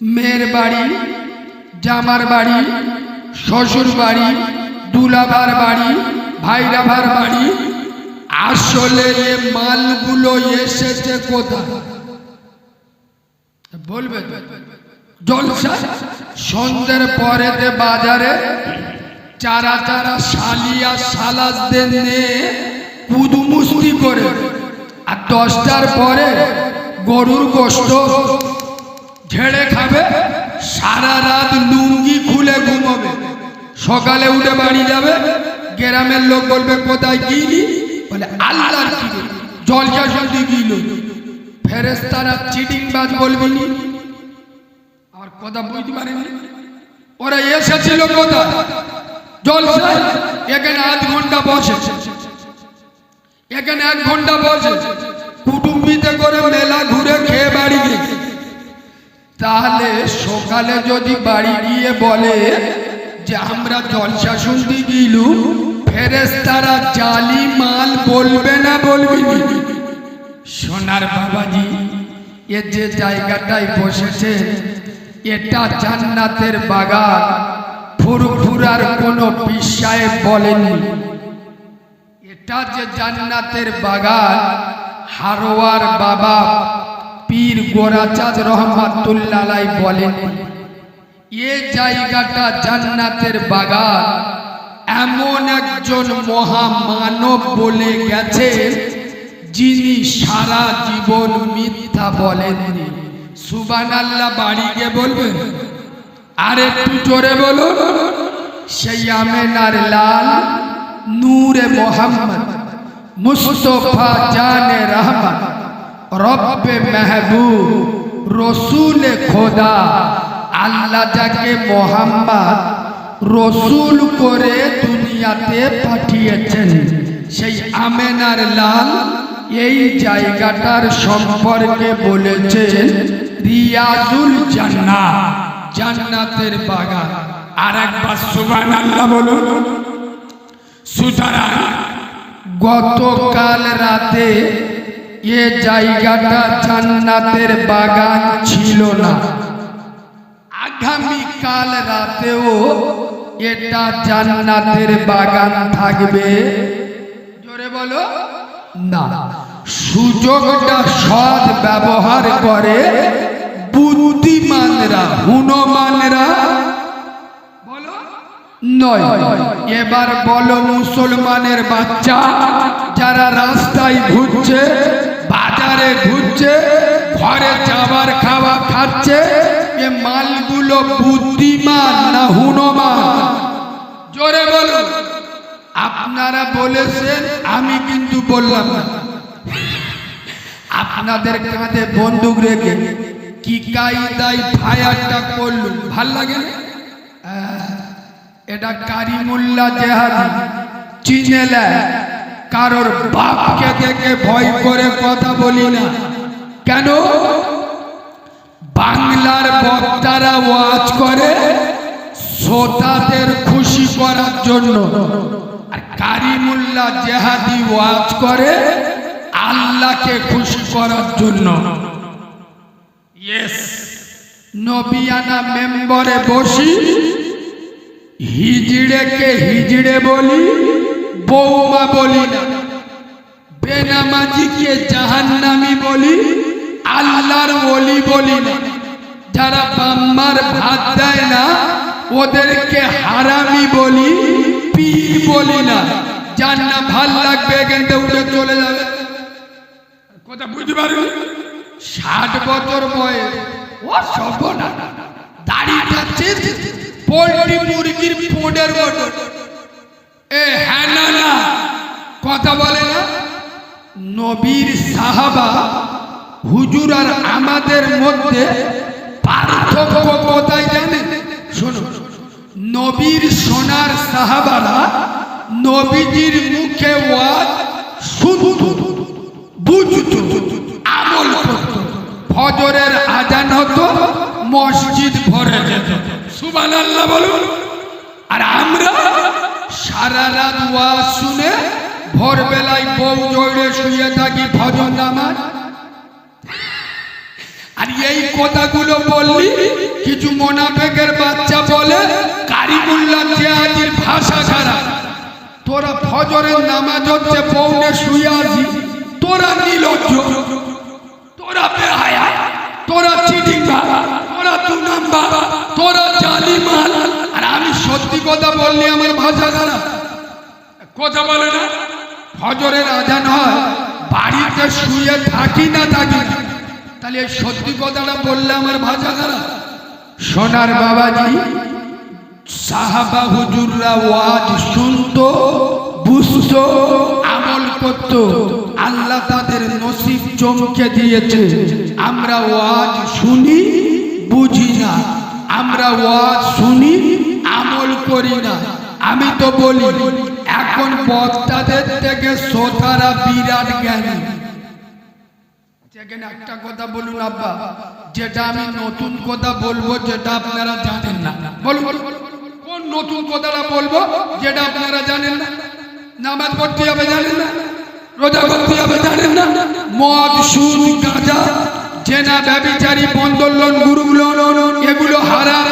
মেয়ের বাড়ি, জামার বাড়ি, শ্বশুর বাড়ি, দুলাভার বাড়ি, ভাইরাভার বাড়ি। আসলে এ মালগুলো এসেছে কোথায় বলবে? জলসা সন্ধ্যের পরেতে বাজারে চারা চারা শালিয়া সালাসদের নিয়ে কুদুমুস্তি করে, আর 10টার পরে গরুর গোশত ঝেড়ে খাবে, সারা রাত লুঙ্গি খুলে ঘুমাবে, সকালে উঠে বাড়ি যাবে। গ্রামের লোক বলবে কোথায় গিলি? বলে আল্লাহর কি জলসা শুনতে গিল। ফেরেশতারা চিটিংবাজ বলবি নি? আর কথা বুঝতে পারেনি। ওরা এসেছিল কোথায়? জলসায়। এখানে আধ ঘন্টা বসে, এখানে 1 ঘন্টা বসে, কুটুম্বিতে করে মেলা ঘুরে খেয়ে বাড়ি গেছে। তাহলে সকালে যদি বাড়ি গিয়ে বলে যে আমরা জলসা শুনতে গিলু, ফেরেশতারা জালি মাল বলবে না বলবি নি? সোনার বাবাজি, এ যে জায়গাটায় বসেছে এটা জান্নাতের বাগান। ফুরফুরার কোনো পীর সাহেব বলেনি। এটা যে জান্নাতের বাগান, হারোয়ার বাবা পীর গোরাচাঁদ রহমাতুল্লাহ আলাইহি বলেন, এ জায়গাটা জান্নাতের বাগান এমন একজন মহামানব বলে গেছে যিনি সারা জীবন মিথ্যা বলেননি। সুবহানাল্লাহ বাড়ি গিয়ে বলবেন। আর একটু জোরে বলো। সেই আমেনার লাল নূরে মোহাম্মদ মুস্তফা জানে রহমত রব্বে মেহবুব রসুলে খোদা, আল্লাহ যাকে মোহাম্মদ রসুল করে দুনিয়াতে পাঠিয়েছেন, সেই আমেনার লাল এই জায়গাটার সম্পর্কে বলেছেন রিয়াজুল জান্নাহ, জান্নাতের বাগান। আর একবার সুবহানাল্লাহ বলুন। সুতরাং গতকাল রাতে এ জায়গাটা জান্নাতের বাগান ছিল না, আগামী কাল রাতেও এটা জান্নাতের বাগান থাকবে। জোরে বলো না। সুযোগটা সৎ ব্যবহার করে বুদ্ধিমানরা, হুনমানরা বলো নয়। এবার বলো মুসলমানের বাচ্চা যারা রাস্তায় ঘুরছে, বাজারে ঘুরছে, ঘরে যাবার খাওয়া খাচ্ছে, এ মালগুলো বুদ্ধিমান না হুনমান? জোরে বলো। আপনারা বলেছেন, আমি কিন্তু বললাম না। আপনাদের কাঁধে বন্দুক রেখে কি কায়দায় ফায়ারটা করলুম, ভাল লাগে না? এটা কারিমুল্লাহ জেহাদি চিনেলা। কারোর বাপকে দেখে ভয় করে কথা বলি না। কেন? বাংলার বক্তারা ওয়াজ করে শ্রোতাদের খুশি করার জন্য, আর কারিমুল্লাহ জেহাদি ওয়াজ করে আল্লাহকে খুশি করার জন্য। ইয়েস, নবিয়ানা মেম্বরে বসি, হিজড়েকে হিজড়ে বলি, বৌমা বলি না। বেনামাজিকে জাহান্নামী বলি, আল্লাহর ওলি বলি না। যারা বাম্মার ভাত দেয় না ওদেরকে হারামি বলি, পীর বলি না। যার না ভাল লাগবে এখান থেকে উঠে চলে যাবে। কথা বুঝতে পারবে? 60 বছর বয়স, ও সব না, দাড়িটা পোল্ট্রি মুরগির পোডের মতো। এ হ্যাঁ না না কথা বলে না। নবীর সাহাবা হুজুর আর আমাদের মধ্যে পার্থক্য কোথায় জানেন? শোনো, নবীর সোনার সাহাবারা নবীজির মুখে ওয়াজ শুনতো, বুঝতো, আমল করতো। ফজরের আজান হতো, মসজিদ ভরে যেত। সুবহানাল্লাহ বলুন। আর আমরা সারা রাত ওয়াজ শুনে ভোরবেলায় বউ জড়িয়ে শুয়ে থাকি ফজর নামাজ। আর এই কথাগুলো বললি কিছু মোনাফেকের বাচ্চা বলে কারিমুল্লাহ জিহাদির ভাষা খারাপ। তোরা ফজরের নামাজ হচ্ছে পৌনে শুয়ে আছি, তোরা নির্লজ্জ, তোরা বেহায়া, তোরা চিটিংবাজ, তোরা দু নাম্বার, তোরা জালিমাল। আর আমি সত্যি কথা বললে আমার ভাষা খারাপ, কথা বলে না। ফজরের আজান হয়, বাড়িতে শুয়ে থাকি না থাকি, তাহলে এই সত্যি কথাটা বললে আমার ভাষা খারাপ। সোনার বাবাজি, সাহাবা হুজুররা ওয়াজ শুনতো, বুঝতো, আমল করতো, আল্লাহ তাদের নসিব চমকে দিয়েছে। আমরা ওয়াজ শুনি, বুঝি না, আমরা ওয়াজ শুনি, আমল করি না। আমি তো বলি এখন বক্তাদের থেকে শ্রোতারা বিরাট জ্ঞানী। এখানে একটা কথা বলুন আব্বা, যেটা আমি নতুন কথা বলবো, যেটা আপনারা জানেন না। বলুন কোন নতুন কথাটা বলবো যেটা আপনারা জানেন না? নামাজ পড়তে হবে জানেন না, রোজা করতে হবে জানেন না, মদ সুদ গাঁজা জেনা ব্যভিচারী বন্ধন লোন গ্রুপ লোন এগুলো হারাম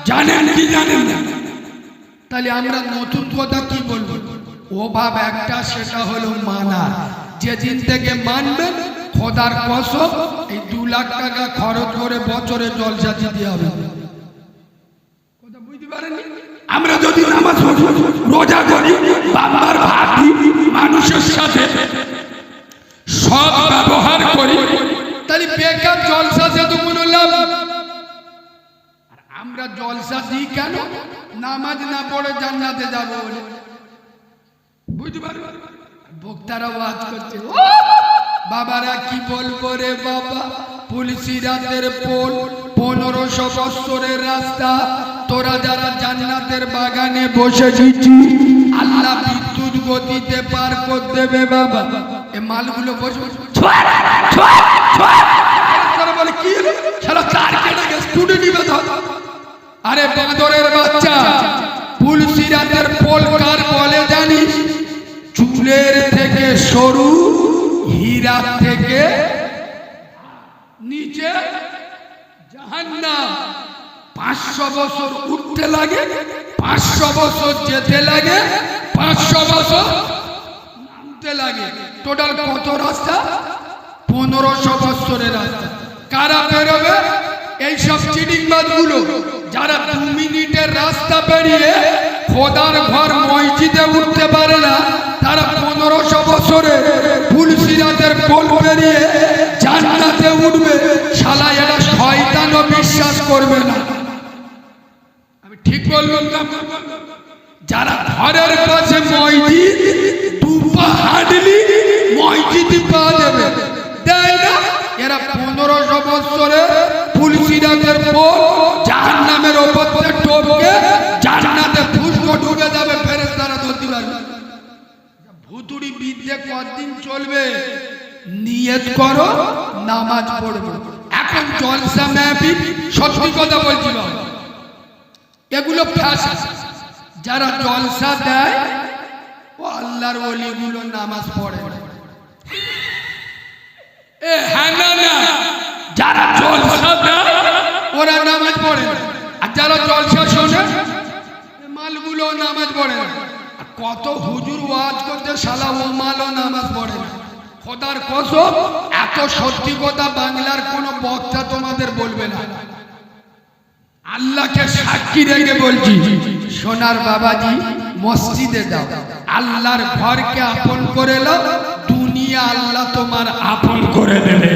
জানেন কি জানেন না? তাহলে আমরা নতুন কথা কি বলবো? অভাব একটা, সেটা হলো মানা। যেদিন থেকে মানবেন খোদার কসম এই 2 লাখ টাকা খরচ করে বছরে জলসা দিতে হবে। কথা বুঝতে পারেননি? আমরা যদি নামাজ পড়ি, রোজা করি, বাবার ভাতি, মানুষের সাথে সৎ ব্যবহার করি, তাহলে বেকার জলসা সে তো কোনো লাভ। আর আমরা জলসা দিই কেন? নামাজ না পড়ে জান্নাতে যাবো বলে। বুঝতে পারবেন? বক্তারা ওয়াজ করছে, বাবারা কি বলবো রে বাবা, পুলিশি রাতের পোল, 1500 বছরের রাস্তা, তোরা যারা জান্নাতের বাগানে বসে দিচ্ছিস, আল্লাহ বিদ্যুৎ গতিতে পার করে দেবে বাবা। এ মালগুলো বসে বলে কি শালা কার কেটে গেছে টুটে নিবে তো। আরে বাঁদরের বাচ্চা, পুলিশি রাতের পোল কার বলে জানিস? চুলের থেকে সরু, হীরা থেকে নিচে জাহান্নাম। 500 বছর উঠতে লাগে, 500 বছর যেতে লাগে, 500 বছর নামতে লাগে। টোটাল কত রাস্তা? 1500 বছরের রাস্তা। কারা বেরোবে? এইসব চিটিংবাজ গুলো, যারা 2 মিনিটের রাস্তা পেরিয়ে খোদার ঘর মসজিদে উঠতে পারে না, তারা 1500 বছরে পুলসিরাতের পোল পেরিয়ে জান্নাতে উঠবে। শালা এরা শয়তানও বিশ্বাস করবে না। আমি ঠিক বললাম না? যারা ঘরের পাশে মসজিদ, 2 পা হাঁটলি মসজিদই পাওয়া যাবে, দেয় না। এরা 1500 বছরে পুলসিরাতের পোল জাহান্নামের ওপর থেকে টপকে জান্নাতে ফুসকো ঢুকে যাবে, ফেরেশতারা ধরতে পারবে। ভুতুড়ি বিদ্যে কতদিন চলবে? নিয়ত করো, নামাজ পড়বে। এখন জলসা মাহফিল, সত্যি কথা বলছি বাবা, এগুলো ফ্যাশন। যারা জলসা দেয় ও আল্লাহর ওলিগুলো নামাজ পড়ে। এ হ্যাঁ না, যারা জলসা দেয় ওরা নামাজ পড়ে, আর যারা জলসা শোনে মালগুলো নামাজ পড়ে না। কত হুজুর ওয়াজ করতে, শালা ও মালও নামাজ পড়ে না। খোদার কসম, এত সত্যি কথা বাংলার কোন বক্তা তোমাদের বলবে না। আল্লাহকে সাক্ষী রেখে বলছি, সোনার বাবাজি, মসজিদে দাও, আল্লাহর ঘরকে আপন করে নাও, দুনিয়া আল্লাহ তোমার আপন করে দেবে।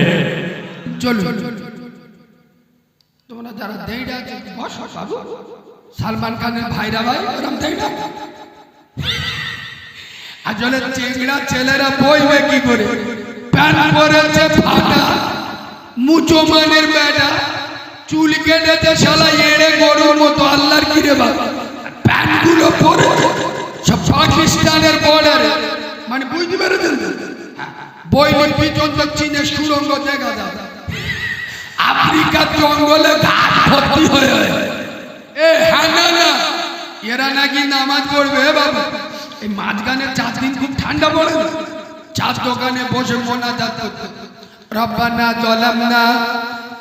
চলুন তোমরা যারা দেইডা আছে বসো বাবু। সালমান খানের ভাইরা ভাই ওরম দেইডা। আসলে চেংড়া ছেলেরা বইবে কি করে? প্যান্ট পরেছে ফাটা, মুচো মানের বেটা, চুল কেটেছে শালা এড়ে গরুর মতো। আল্লাহর কি রে বাবা, প্যান্ট গুলো পরে সব পাকিস্তানের বর্ডারে, মানে বুঝতে পেরেছেন? বইয়ের পিছন তো চীনের সুরঙ্গ দেখা যায়, আফ্রিকার জঙ্গলে ঘাট ভর্তি হয়ে। এ হ্যাঁ না, এরা নাকি নামাজ পড়বে বাবা। এই মাঝখানে 4 দিন খুব ঠান্ডা পড়ে, 4 দোকানে বসে মোনাজাত করতে, রব্বানা জালামনা,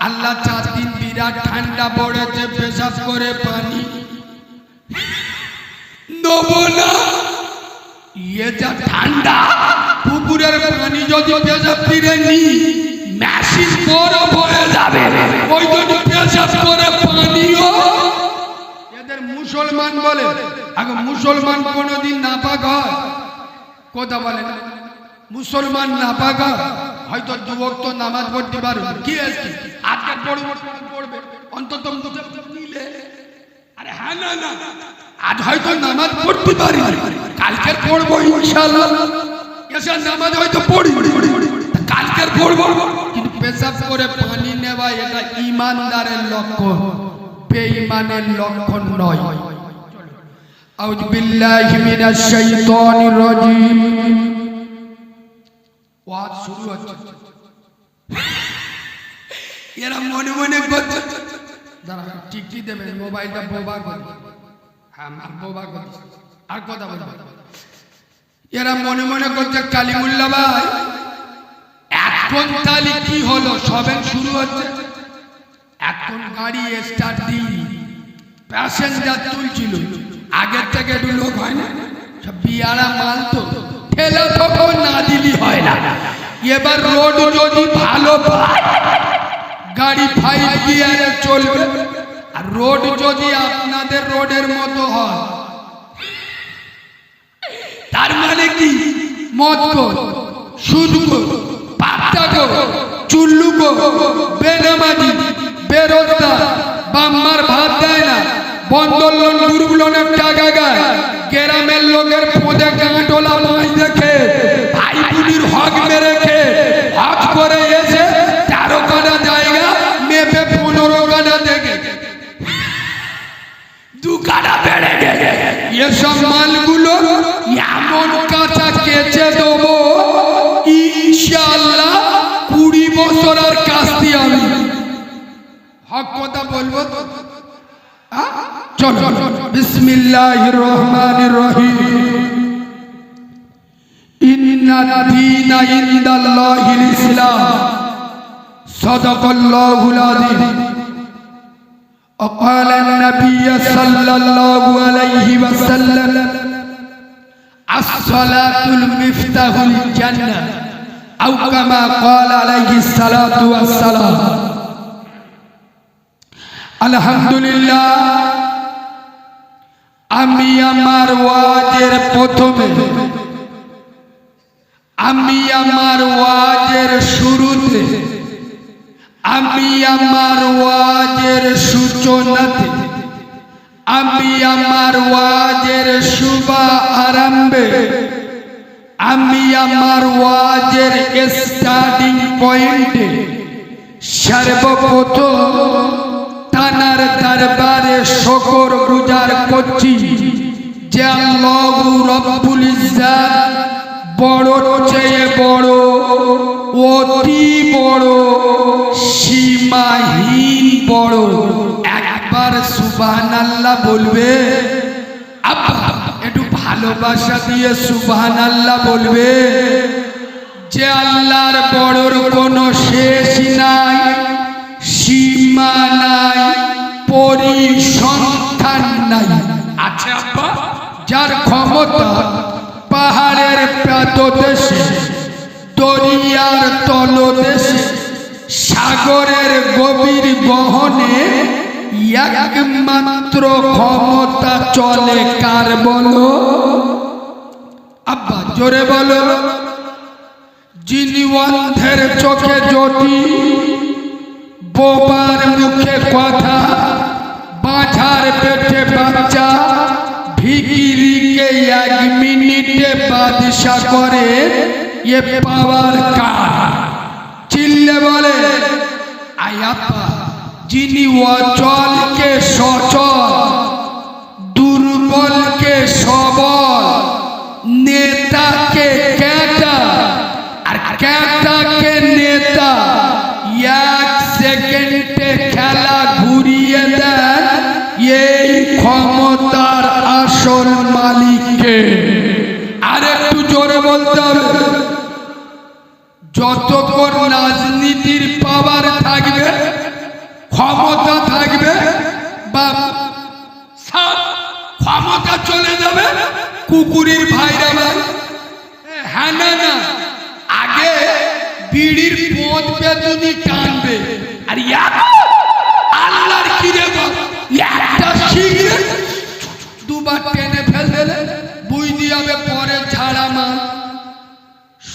আল্লাহ 4 দিন বিরাট ঠান্ডা পড়েছে, পেশাব করে পানি নেবো না। ইয়ে যা ঠান্ডা, পুকুরের পানি যদি পেশাব ফিরে নি মেশিন বরফ হয়ে যাবে, ওই জন্য পেশাব করে পানিও। এদের মুসলমান বলে, আগে মুসলমান কোনোদিন নাপাক হয়? কথা বলে না, মুসলমান নাপাক হয়? হয়তো দু ওয়াক্ত নামাজ পড়তে পারবে, কি আছে আজকে পড়বে অন্তত নিলে। আরে হ্যাঁ, না না, আজ হয়তো নামাজ পড়তে পারি, কালকে পড়বো ইনশাআল্লাহ। এসব নামাজ হয়তো পড়ি, কালকে পড়বো, কিন্তু পেশাব করে পানি নেওয়া এটা ঈমানদারের লক্ষণ, বেঈমানের লক্ষণ নয়। আউযু বিল্লাহি মিনাশ শাইতানির রাজীম। ওয়াজ শুরু হচ্ছে, এরা মনে মনে করছে, দাঁড়া টিকটি দেবে, মোবাইলটা বোবা করে, হ্যাঁ বোবা করে, আর কথা বলবে। এরা মনে মনে করছে কালিমুল্লাহ ভাই এখন তাহলে কি হলো, সবে শুরু হচ্ছে, এখন গাড়ি স্টার্ট দিই, প্যাসেঞ্জার তুলছিল, আগের থেকে একটু লোক হয় না, সব বিয়ারা মাল তো ঠেলা ঠোকাও না দিলি হয় না। এবার রোড যদি ভালো পায় গাড়ি 5 গিয়ারে চলবে, আর রোড যদি আপনাদের রোডের মতো হয়, তার মানে কি মদ গো, সুদ গো, পাত্তা গো, চুল্লু গো, বেনামাজি, বেরোজগার, বাম্মার ভাত দেয় না, বন্ধন লোন গ্রুপ লোনের টাকা গায়, গ্রামের লোকের পদে গাঁটোলা মাছ দেখে ভাই বুনির হক মেরে খেয়ে হক করে এসে 13 কাটা জায়গা মেপে 15 কাটা দেখে 2 কাটা বেড়ে গেছে। এসব মালগুলো এমন কাঁচা কেচে দেবো ইনশাআল্লাহ 20 বছর আর কাস্তি আমি। হক কথা বলবো তো, চলো বিসমিল্লাহির রহমানির রহিম। ইন্নাদ দীনা ইনদাল্লাহিল ইসলাম, সাদাকাল্লাহুল আযীম। وقال النبي صلى الله عليه وسلم الصلاة المفتاح الجنة أو كما قال عليه الصلاة والسلام। আলহামদুলিল্লাহ, আমি আমার ওয়াজের প্রথমে, আমি আমার ওয়াজের শুরুতে, আমি আমার ওয়াজের সূচনাতে, আমি আমার ওয়াজের শুভ আরম্ভে, আমি আমার ওয়াজের স্টার্টিং পয়েন্টে সর্বপ্রথম তানার দরবারে শুকর গুজার করছি যে আল্লাহ রব্বুল ইজ্জাত বড় চেয়ে বড়, অতি বড়, সীমাহীন বড়। একবার সুবহানাল্লাহ বলবে? আব্বা একটু ভালোবাসা দিয়ে সুবহানাল্লাহ বলবে যে আল্লাহর বড়র কোনো শেষ নাই, সীমা নাই, পরিসংখ্যান নাই। আছে আব্বা, যার ক্ষমতা পাহাড়ের পাদদেশে, দরিয়ার তলদেশে, সাগরের গভীর গহনে একমাত্র ক্ষমতা চলে কার বলো? আব্বা জোরে বলো। যিনি অন্ধের চোখে জ্যোতি, বোবার মুখে কথা, বাঁঝার পেটে বাচ্চা, ভিখিরিকে 1 মিনিটে বাদশা করে, এ পাওয়ার কার? চিল্লে বলে আই আব্বা। যিনি অচলকে সচল, দুর্বলকে সবল, নেতাকে ক্যাটা আর ক্যাটাকে নেতা 1 সেকেন্ডে খেলা ঘুরিয়ে দেন, এই ক্ষমতার আসল মালিককে। আর একটু জোরে বলতে হবে। যতক্ষণ রাজনীতির পাওয়ার থাকবে, ক্ষমতা কুকুরের ভাইরা ভাই, হ্যাঁ না না, আগে বিড়ির পোঁত পেছনি টানবে, আর আল্লাহর কি রে বাবা, একটা সিগারেট দুবার টেনে ফেললে বুঝতে হবে পরে ছাড়া মাল।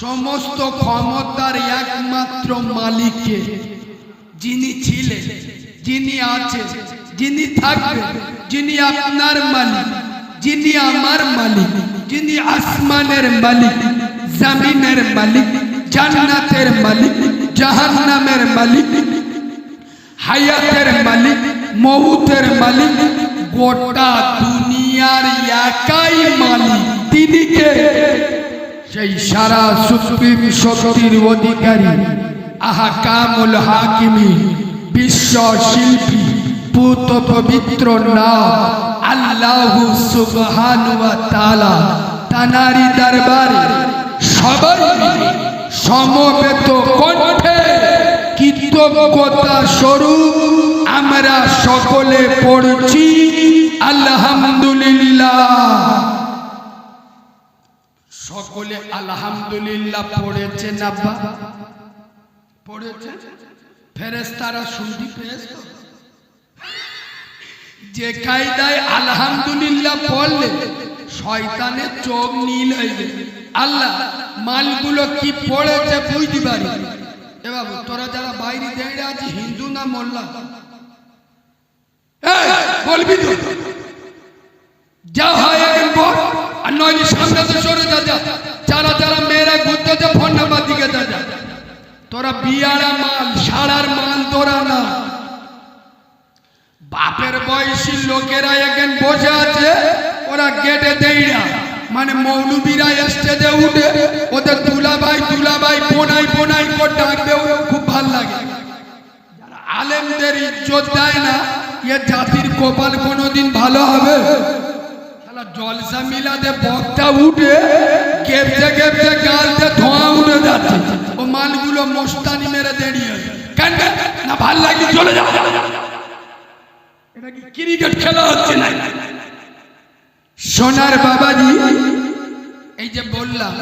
সমস্ত ক্ষমতার একমাত্র মালিককে, যিনি ছিলেন, যিনি আছেন, যিনি থাকবেন, যিনি আপনার মালিক, যিনি আমার মালিক, যিনি আসমানের মালিক, জমিনের মালিক, জান্নাতের মালিক, জাহান্নামের মালিক, হায়াতের মালিক, মউতের মালিক, গোটা দুনিয়ার একাই মালিক। তিনি কে? সেই সারা সুপ্রিম শক্তির অধিকারী, আহকামুল হাকিমি, বিশ্ব শিল্পী, পুত পবিত্র নাম আল্লাহু সুবহানাহু ওয়া তাআলা। তানারি দরবারে সবাই সমবেত কণ্ঠে কৃতজ্ঞতা স্বরূপ আমরা সকলে পড়ছি আলহামদুলিল্লাহ। সকলে আলহামদুলিল্লাহ পড়েছেন। আব্বা পড়েছেন? ফেরেশতারা শুনতে পেয়েছে যে কায়দায় আলহামদুলিল্লাহ পড়লে শয়তানের চোখ নীল হয়ে যায়। আল্লাহ মালগুলো কি পড়েছে বুঝতে পারি। এ বাবু, তোরা যারা বাইরে দাঁড়িয়ে আছে, হিন্দু না মোল্লা? বলবি তো, যা হয় এখন বল, আর নইলে সামনে তো সরে যা। যারা যারা মেয়েরা ঘুরতে যা, ফোন নাম্বার দিকে যা। তোরা বিয়ারা মাল, সারার মাল তোরা না। বাপের বয়সী লোকেরা এখন বসে আছে, ওরা গেটে দেইরা, মানে মৌলবীরা স্টেজে উঠে ওদের দুলাভাই দুলাভাই বোনাই বোনাই করে ডাকবে, খুব ভাল লাগে। যারা আলেমদের ইজ্জত দেয় না, এ জাতির কপাল কোনোদিন ভালো হবে? জলসা মিলাতে বক্তা উঠে কেপতে কেপতে গালতে ধোঁয়া উঠে যাচ্ছে, ও মালগুলো মোস্তানি মেরে দাঁড়িয়ে কেন না, ভাল লাগে চলে যাও। এটা কি ক্রিকেট খেলা হচ্ছে না? সোনার বাবাজি, এই যে বললাম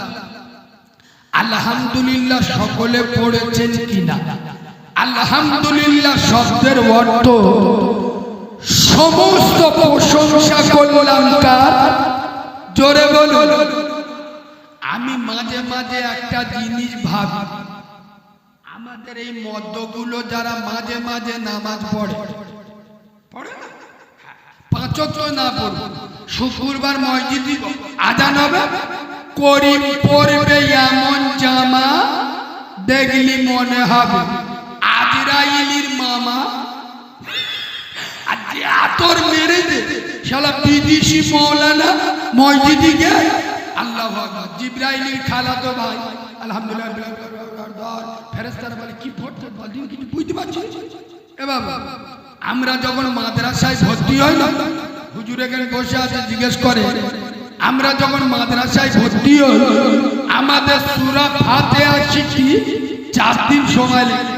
আলহামদুলিল্লাহ সকলে পড়েছেন কিনা? আলহামদুলিল্লাহ শব্দের অর্থ সমস্ত প্রশংসা করলাম কার? জোরে বলুন। আমি মাঝে মাঝে একটা জিনিস ভাবি, আমাদের এই মদ্যগুলো যারা মাঝে মাঝে নামাজ পড়ে, পড়ে না, পাঁচ ওয়াক্ত না পড়ে, শুক্রবার মসজিদে আজান হবে, করিম পড়বে এমন জামা দেখলি মনে হবে আজরাইলির মামা। আতর মেরে দে শালা বিদেশি মৌলানা মসজিদে গে আল্লাহু আকবার, জিবরাইলের খালাতো ভাই। আলহামদুলিল্লাহ ফেরেশতারা বলে কি পড়তে বলদি, কিছু বুঝতে পারছি। এ বাবা, আমরা যখন মাদ্রাসায় ভর্তি হই না, হুজুর এখানে বসে আছে, জিজ্ঞেস করে, আমরা যখন মাদ্রাসায় ভর্তি হই আমাদের সূরা ফাতিহা শিখি 4 দিন সময় লাগে,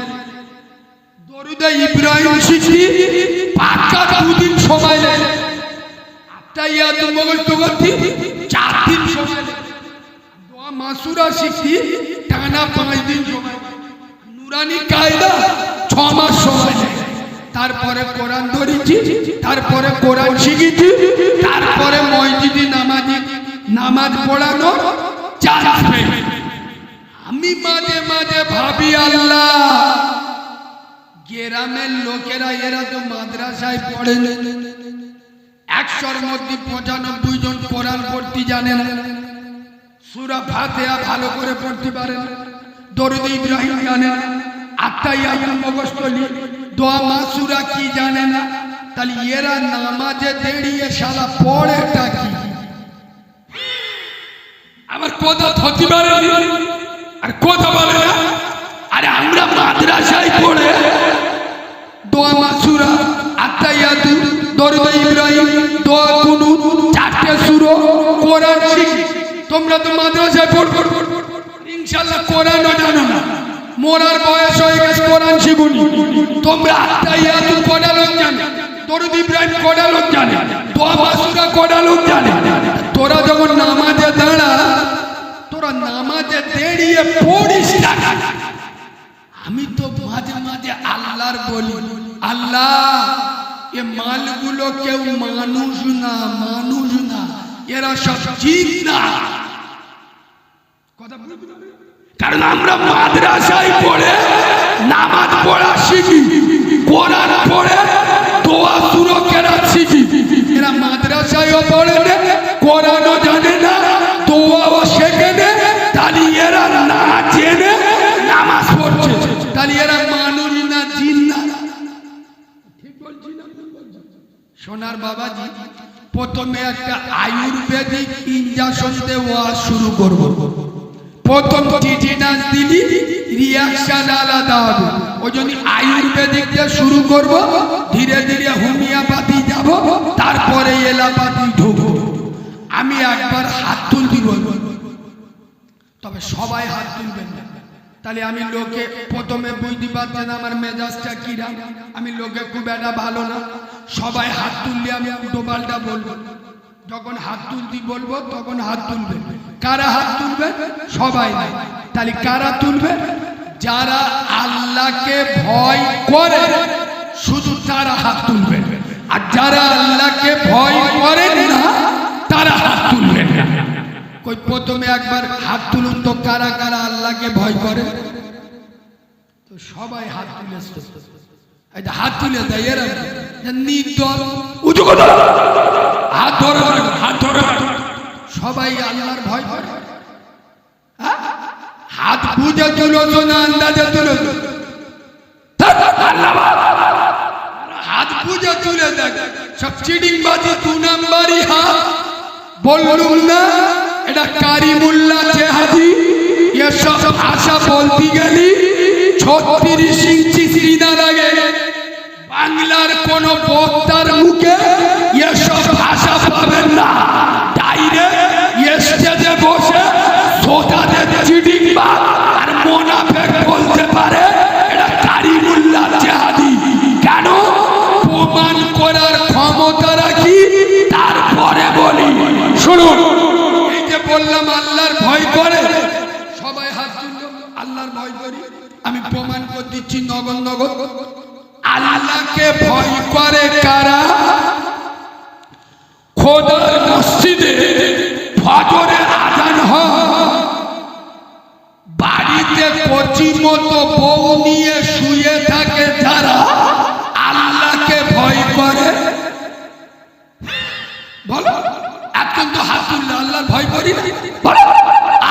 দরুদ ইব্রাহিম শিখি পাকা 2 দিন সময় লাগে, তাইয়াত মুখস্থ করতে 4 দিন সময় লাগে, দোয়া মাসুরা শিখি টানা 5 দিন সময়, নুরানি কায়দা 6 মাস সময় লাগে। তারপরে কোরআন ধরেছি, তারপরে কোরআন শিখেছি, তারপরে মসজিদে নামাজ পড়ানো চালাবে। আমি মাঝে মাঝে ভাবি, আল্লাহ গ্রামের লোকেরা এরা তো মাদ্রাসায় পড়ে না, 100-র মধ্যে 95 জন কোরআন পড়তে জানে না, সূরা ফাতিহা ভালো করে পড়তে পারে না, দরুদ ইব্রাহিম জানে না, আত্তাহিয়াত মুখস্থ দোয়া মাসুরা কি জানে না। তাহলে এরা নামাজে দাঁড়িয়ে শালা পড়েটা কি? আমার কথা হতে পারে আর কথা বলে না। আরে আমরা মাদ্রাসায় পড়ে দোয়া মাসুরা, আত্তাহিয়াত, দরুদ ইব্রাহিম, দোয়া কুনুত, 4টে সূরা কোরআন শিখি। তোমরা তো মাদ্রাসায় পড়ো, ইনশাআল্লাহ কোরআনও জানো না, মোরার বয়স হয়ে গেছে, কোরআন শিখুনি। তোমরা আত্তাহিয়াত কোডা লোক জানে, দরুদ ইব্রাহিম কোডা লোক জানে, দোয়া মাসুরা কোডা লোক জানে। তোরা যখন নামাজ দিয়ে পড়িস না। আমি তো মাঝে মাঝে আল্লাহর বলি, আল্লাহ এ মালগুলো কেউ মানুষ না, মানুষ না, এরা সব জিন না। কথা বুঝতে পারবে? কারণ আমরা মাদ্রাসায় পড়ে নামাজ পড়া শিখি, কোরআন পড়ে দোয়া শুরু করা শিখি। এরা মাদ্রাসায়ও পড়ে না, কোরআনও জানে না, দোয়াও শেখে না, তাহলে এরা না জেনে নামাজ পড়ছে, তাহলে এরা মানুষ না, জিন না। ঠিক বলছি না? সোনার বাবাজি, প্রথমে একটা আয়ুর্বেদিক ইনজেকশন দেওয়া শুরু করব। প্রথম টিটিনাস দিলি রিঅ্যাকশন আলাদা হবে, ওই জন্য আয়ুর্বেদিক দিয়ে শুরু করব, ধীরে ধীরে হোমিওপ্যাথি যাব, তারপরে এলোপ্যাথি ঢুকবো। আমি একবার হাত তুলতে বলবো, তবে সবাই হাত তুলবেন না, তাহলে আমি লোকে প্রথমে বুঝতে পারছেন আমার মেজাজটা কিরা, আমি লোকে খুব একটা ভালো না। সবাই হাত তুললে আমি উল্টো পাল্টা বলবো, যখন হাত তুলতে বলবো তখন হাত তুলবে। কারা হাত তুলবে? সবাই না। তাহলে কারা তুলবে? যারা আল্লাহকে ভয় করে শুধু তারা হাত তুলবে, আর যারা আল্লাহকে ভয় করেন না তারা হাত তুলবেন না। কই প্রথমে একবার হাত তুলুন তো, কারা কারা আল্লাহকে ভয় করে? তো সবাই হাত তুলেছে, হাত তুলে দেয় এরা নির্দল উঁচু কথা, হাত ধরে হাত ধরে, সবাই আল্লাহর ভয় করে। হাত বুঝে তুলো না আন্দাজে তুলো, হাত বুঝে তুলে দেখ। সব চিটিং বাজি, 2 নাম্বারি হাত। বললুম না এটা কারিমুল্লা জেহাদি, এসব ভাষা বলতে গেলি 36 ইঞ্চি সিনা লাগে। বাংলার কোন বক্তার মুখে এসব ভাষা পাবেন না। ডাইরেক্ট স্টেজে বসে সোজাদের চিটিং বাজ আর মোনাফেক বলতে পারে এটা কারিমুল্লা জেহাদি। কেন? প্রমাণ করার ক্ষমতা রাখি। তারপরে বলি, শুনুন, এই যে বললাম আল্লাহর ভয় করে, সবাই হাত তুলল, আল্লাহর ভয় করি। আমি প্রমাণ করে দিচ্ছি নগদ নগদ। আল্লাহকে ভয় করে কারা? খোদার মসজিদে ফজরের আযান হয়, বাড়িতে কচি মতো বউ নিয়ে শুয়ে থাকে যারা আল্লাহকে ভয় করে। বলো, এখন তো হাত তুললে আল্লাহর ভয় করি না।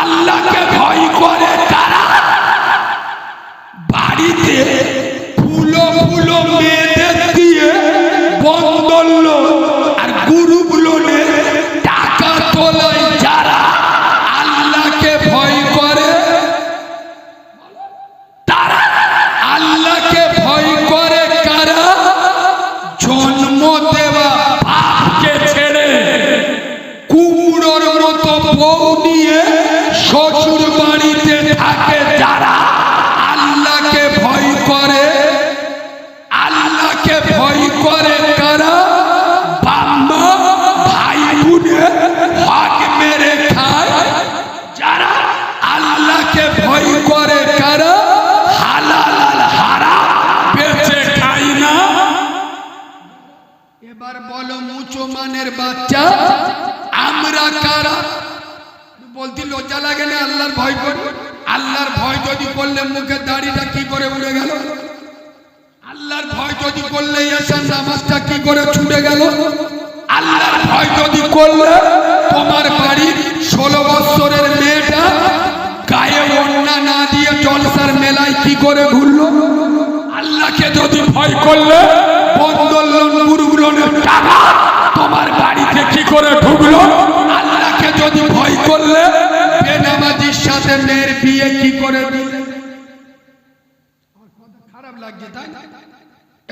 আল্লাহকে ভয় করে কারা? বাড়িতে ফুলো ফুলো মেয়েদের দিয়ে বন্ধন আর গ্রুপ লোনে টাকা তোলায় যারা আল্লাহকে ভয় করে, তারা আল্লাহকে ভয় করে কারা? জন্ম দেওয়া বাপকে ছেড়ে কুমড়োর মতো বউ নিয়ে শ্বশুর বাড়িতে থাকে যারা আল্লাহকে ভয় করে। আল্লাহকে ভয় করে কারা? বাবা ভাই বোনে হক মেরে খায় যারা আল্লাহকে ভয় করে কারা? হালাল আর হারাম বেঁচে খায় না। এবার বলো মুসলমানের বাচ্চা আমরা কারা? বলতে লজ্জা লাগে না? আল্লাহর ভয় করি। আল্লাহর ভয় যদি করলে মুখের দাড়িটা কি করে উড়ে গেল? আল্লাহর ভয় যদি করলে এশার নামাজটা কি করে ছুটে গেল? আল্লাহর ভয় যদি করলে তোমার বাড়ির 16 বছরের মেয়েটা গায়ে ওড়না না দিয়ে জলসার মেলায় কি করে ঘুরলো? আল্লাহকে যদি ভয় করলে বন্ধন লোন গ্রুপ লোনের টাকা তোমার বাড়িতে কি করে ঢুকলো? আল্লাহকে যদি ভয় করলে বেনামাজির সাথে মেয়ের বিয়ে কি করে দিলে? খারাপ লাগছে তাই না?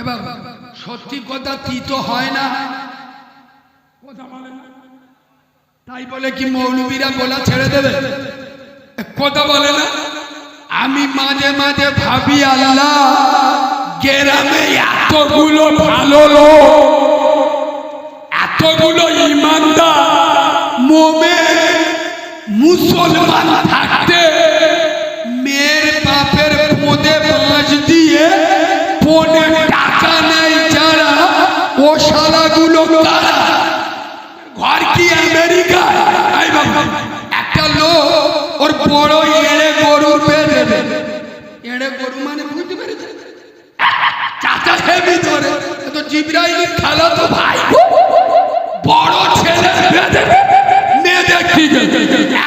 এবার সত্যি কথা তিতো হয় না, তাই বলে কি মৌলবীরা বলা ছেড়ে দেবে? কথা বলে না। আমি মাঝে মাঝে ভাবি আল্লাহ গ্রামে এতগুলো ভালো লোক, এতগুলো ইমানদার মোমেন মুসলমান থাকতে ফোনে টাকা নেই যারা, ও শালাগুলো কারা? ঘর কি আমেরিকা? একটা লোক ওর বড় এড়ে গরু বেঁধে দেবে। এড়ে গরু মানে বুঝতে পেরেছে? চাচা হেবি ধরে তো জিব্রাইল খেলা তো ভাই বড় ছেলে বেঁধে মেয়ে দেখি।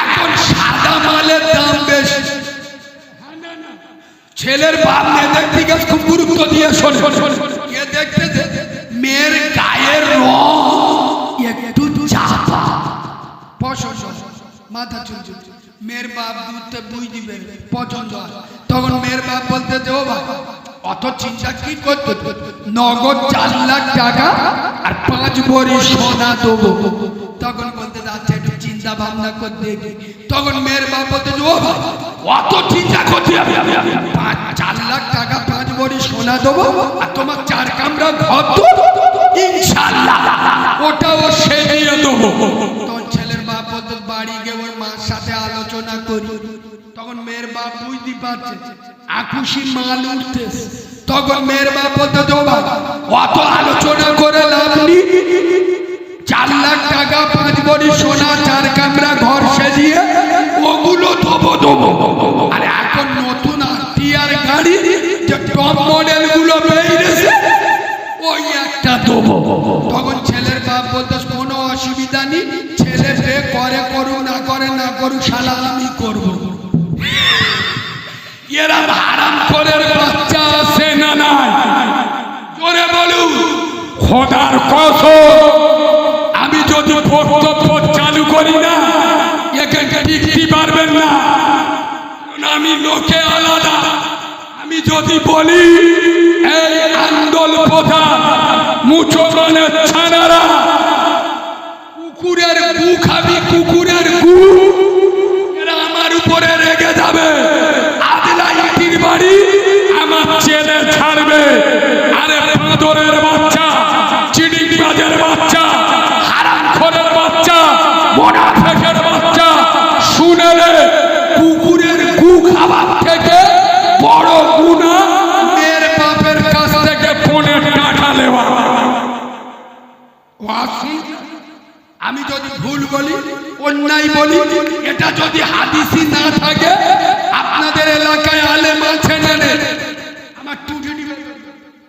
এখন সাদা মালের দাম বেশি, ছেলের বাপ মেয়ে দেখতে গেছে খুব গুরুত্ব দিয়ে শোনে। কে দেখতে মেয়ের গায়ের রং একটু চাপা, মাথা চুলচুল, মেয়ের বাপ দুধতে বুঝ দিবে পছন্দ হয়। তখন মেয়ের বাপ বলতে যে ও ভাই অত চিন্তা কি করতে, নগদ 4 লাখ টাকা আর 5 ভরি সোনা দেবো। তখন বলতে যাচ্ছে একটু চিন্তা ভাবনা করে দেখি। তখন মেয়ের বাপ বলতে যে ও ভাই অত চিন্তা করতে, 4 লাখ টাকা 5 ভরি সোনা দেবো আর তোমার 4 কামরা ঘর ইনশাআল্লাহ ওটাও সে দিয়ে দেবো। তখন ছেলের বাপ বলতে বাড়ি গিয়ে ওর মার সাথে আলোচনা করি। তখন মেয়ের বাপ বুঝতে পারছে আকুশি মাল উঠতেছে। তখন মেয়ের বাপ বলতে অত আলোচনা করে লাভ নেই, 4 লাখ টাকা 5 ভরি সোনা 4 কামরা ঘর সাজিয়ে ওগুলো দেবো। আর এখন নতুন আরটিআর গাড়ি যে টপ মডেল গুলো বেরিয়েছে ওই একটা দেবো। তখন ছেলের বাপ বলতে কোনো অসুবিধা নেই, ছেলে বিয়ে করে করুক না করে না করুক শালা আমি করবো। এরা হারাম করের বাচ্চা আছে না নাই? জোরে বলুন। খোদার কসম আমি যদি বক্তব্য চালু করি না এখানে টিকতে পারবেন না, আমি লোকে আলাদা। আমি যদি বলি এই আন্দোলন প্রধান মুসলমানের ছানারা কুকুরের গু খাবি, কুকুরের গু, এরা আমার উপরে রেগে যাবে। বাড়ি আমার ছেলে ছাড়বে। আরে বাঁদরের বাচ্চা, চিড়িংবাজের বাচ্চা, হারামখোরের বাচ্চা, মুনাফিকের বাচ্চা, শুনেলে কুকুরের গু খাবার থেকে বড় গুনাহ মেয়ের বাপের কাছ থেকে ফোনে টাকা নেওয়া। আমি যদি ভুল বলি, অন্যায় বলি, এটা যদি হাদিসই না থাকে, আপনাদের এলাকায় আলেম আছে না নেই? আমার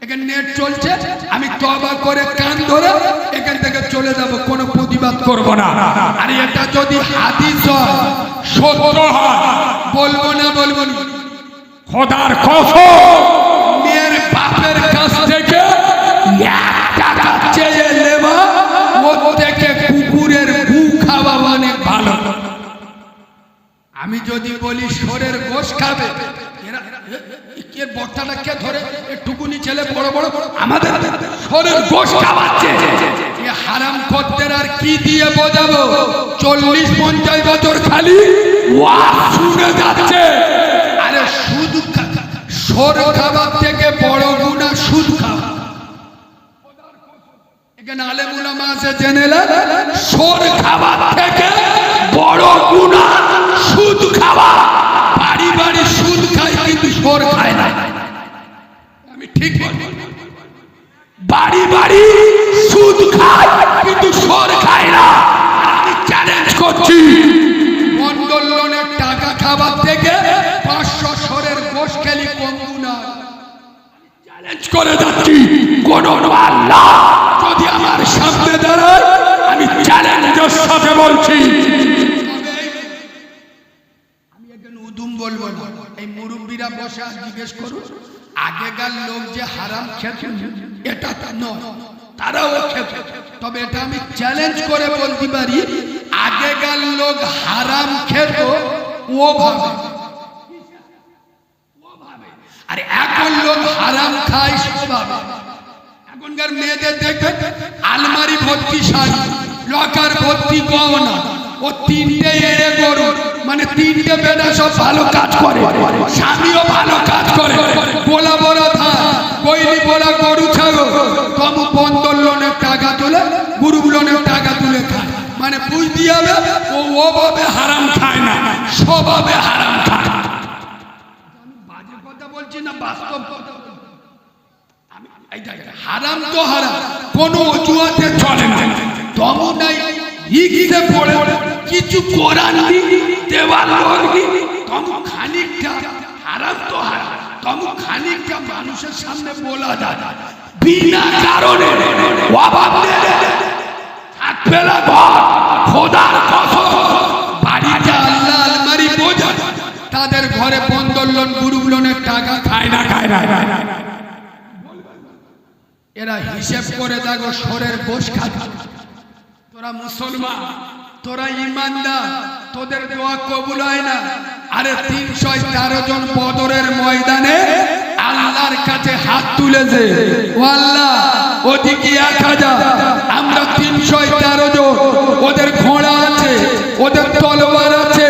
এখানে নেট চলছে, আমি তওবা করে কান ধরে এখান থেকে চলে যাব, কোনো প্রতিবাদ করব না। আর এটা যদি হাদিস হয়, সত্য হয়, বলবো না বলবো না। খোদার কসম মেয়ের বাপের কাছ থেকে 1 টাকা চেয়ে নেবা, ও থেকে কুকুরের গু খাওয়া অনেক ভালো। আমি যদি বলি শোরের গোশ খাবে, এর বক্তাটা কে ধরে টুকুনি ছেলে বড় বড় আমাদের শোরের গোশ খাওয়াচ্ছে। হারাম খদ্দের আর কি দিয়ে বোঝাবো? 40-50 বছর খালি ওয়াজ শুনে যাচ্ছে। আরে সুদ শোর খাবার থেকে বড় গুনাহ সুদ খাওয়া। এখানে আলেম উলামা আছে জেনেলে শোর খাবার থেকে বড় গুনাহ সুদ খাওয়া। বাড়ি বাড়ি সুদ খায় কিন্তু শোর খায় না। আমি ঠিক বলি? বাড়ি বাড়ি সুদ খায় কিন্তু শোর খায় না। আমি চ্যালেঞ্জ করছি, মন্ডল লোনের টাকা খাবার থেকে 500 শোরের গোশ খেলি কম গুনাহ। চ্যালেঞ্জ করে যাচ্ছি, কোন আল্লাহ যদি আমার সামনে দাঁড়ায়, আমি চ্যালেঞ্জের সাথে বলছি। আমি একজন উদুম বলবো না, এই মুরব্বীরা বসে জিজ্ঞেস করুন আগেকার লোক যে হারাম খেত এটা নয়, তারাও খেত। তবে এটা আমি চ্যালেঞ্জ করে বলতে পারি, আগেকার লোক হারাম খেত ও ভাবে, আর এখন লোক হারাম খায় ভাবে। এখনকার মেয়েদের দেখবেন আলমারি ভর্তি শাড়ি, লকার ভর্তি গহনা, ও 3টে এড়ে গরু, মানে 3টে বেটা সব ভালো কাজ করে, স্বামীও ভালো কাজ করে, বোলা বড়া ধান কইলি বড়া গরু ছাগল, কম বন্ধন লোনের টাকা তুলে, গ্রুপ লোনের টাকা তুলে খায়। মানে বুঝতে হবে ও ওভাবে হারাম খায় না, স্বভাবে হারাম খায়। বাজে কথা বলছি না, বাস্তব কথা। হারাম তো হারাম, কোনো অজুহাতে চলে না। তমু নাই হিগিতে পড়ে কিছু কোরআন দেওয়ার লোক তমু খানিকটা হারাম তো হারাম, তমু খানিকটা মানুষের সামনে বলা যায় বিনা কারণে অভাব খোদার কসম বাড়িতে আল্লাহ আলমারি বোঝা তাদের ঘরে বন্ধন লোন গ্রুপ লোনের টাকা খায় না। এরা হিসেব করে দেখো সরের গোশ খায়। তোরা মুসলমান, তোরা ইমানদার, তোদের দোয়া কবুল হয় না। আরে 313 জন বদরের ময়দানে আল্লাহর কাছে হাত তুলেছে, ও আল্লাহ ওদিকে 1000, আমরা 313 জন। ওদের ঘোড়া আছে, ওদের তলোয়ার আছে,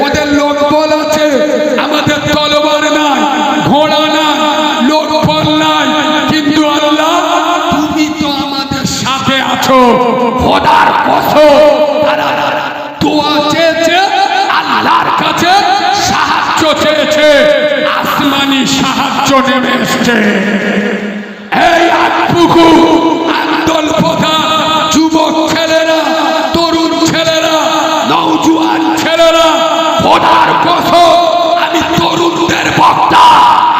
ওদের লোকবল আছে, আমাদের তলোয়ার নাই, ঘোড়া নাই, লোকবল নাই, কিন্তু আল্লাহ তুমি তো আমাদের সাথে আছো। খোদার কসম তারা দোয়া চেয়েছে, আল্লাহর কাছে সাহায্য চেয়েছে, আসমানি সাহায্য নেমে এসেছে। এই আটপুকু আন্দোলন প্রধান যুবক ছেলেরা, তরুণ ছেলেরা, নওজোয়ান ছেলেরা, খোদার কসম আমি তরুণদের বক্তা,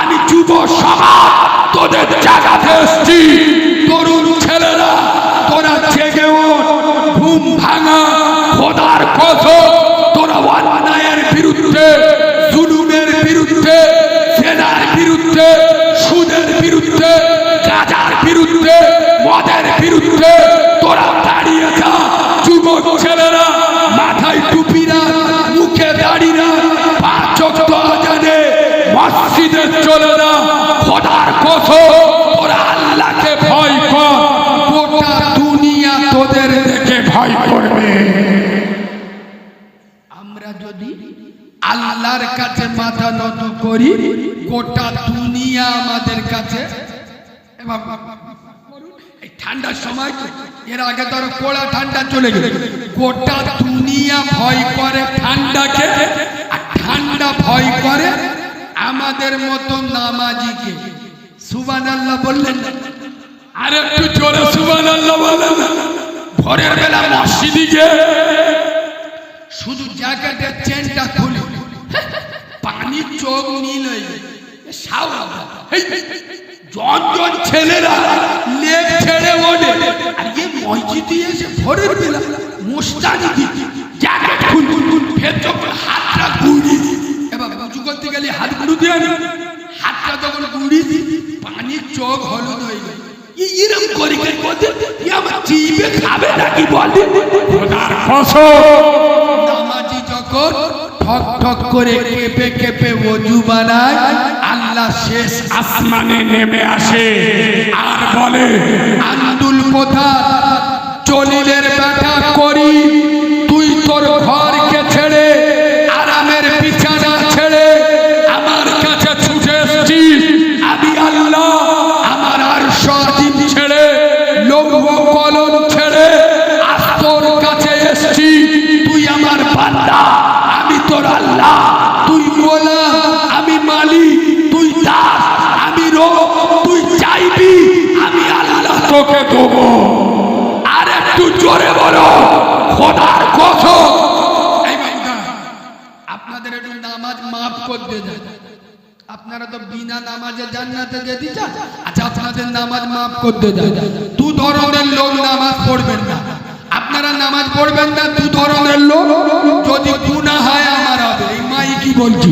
আমি যুব সমাজ তোদের জাগাতে এসেছি। তরুণ ছেলেরা তোরা জেগে ওঠ, ঘুম ভাঙা, খোদার কসম তোরা অন্যায়ের বিরুদ্ধে, জুলুমের বিরুদ্ধে, জেনার বিরুদ্ধে, সুদের বিরুদ্ধে, গাঁজার বিরুদ্ধে, মদের বিরুদ্ধে তোরা দাঁড়িয়ে যা। যুবক ছেলেরা মাথায় টুপি রাখ, মুখে দাড়ি রাখ, 5 ওয়াক্ত আযানে মসজিদে চলে যা। খোদার কসম তোরা আল্লাহকে ভয় কর, গোটা দুনিয়া তোদের দেখে ভয় করবে। আমরা যদি আল্লাহর কাছে মাথা নত করি, গোটা দুনিয়া আমাদের কাছে। এই ঠান্ডার সময়, এর আগে ধরো কোড়া ঠান্ডা চলে গেল, গোটা দুনিয়া ভয় করে ঠান্ডাকে, আর ঠান্ডা ভয় করে আমাদের মতো নামাজিকে। সুবহানাল্লাহ বললেন না? আর একটু জোরে সুবহানাল্লাহ বললেন না? ভোরের বেলা মসজিদে গিয়ে শুধু জ্যাকেটের চেনটা খুলে পানির চোখ নীল হয়ে যায়। জন ছেলেরা লেগ ছেড়ে ওঠে, আর এই মসজিদে এসে ভোরের বেলা মুস্তানি জ্যাকেট খুল ফের যখন হাতটা গুড়ি, এবার উঁচু করতে গেলে হাত গুঁড়ো দিয়ে আনি, হাতটা যখন গুড়ি দি পানির চোখ হলুদ হয়ে যায়। এরকম করে করতে আমার জিভে খাবে নাকি বলে? খোদার কসম নামাজি যখন ঠক ঠক করে কেঁপে কেঁপে ওযু বানায়, আল্লাহ শেষ আসমানে নেমে আসে আর বলে, আব্দুল কোথায়? জলিলের ব্যাটা করি, তুই তোর ঘরকে ছেড়ে, আরামের বিছানা ছেড়ে আমার কাছে ছুটে এসেছিস। আমি আল্লাহ আমার আরশ আজিম ছেড়ে, লৌহ কলম ছেড়ে আজ তোর কাছে এসেছি। তুই আমার বান্দা, আমি তোর আল্লাহ। তুই গোলাম, আমি মালিক। তুই দাস, আমি রব। তুই চাইবি, আমি আল্লাহ তোকে দেবো। আর একটু জোরে বলো খোদার কসম। এই বান্দা, আপনাদের একটু নামাজ মাফ করতে দেন। আপনারা তো বিনা নামাজে জান্নাতে যেতে চান। আচ্ছা, আপনাদের নামাজ মাফ করতে দেন। 2 ধরনের লোক নামাজ পড়বেন না। আপনারা নামাজ পড়বেন না, 2 ধরনের লোক। যদি গুনাহ হয় আমার হবে, এই মাই কি বলছি,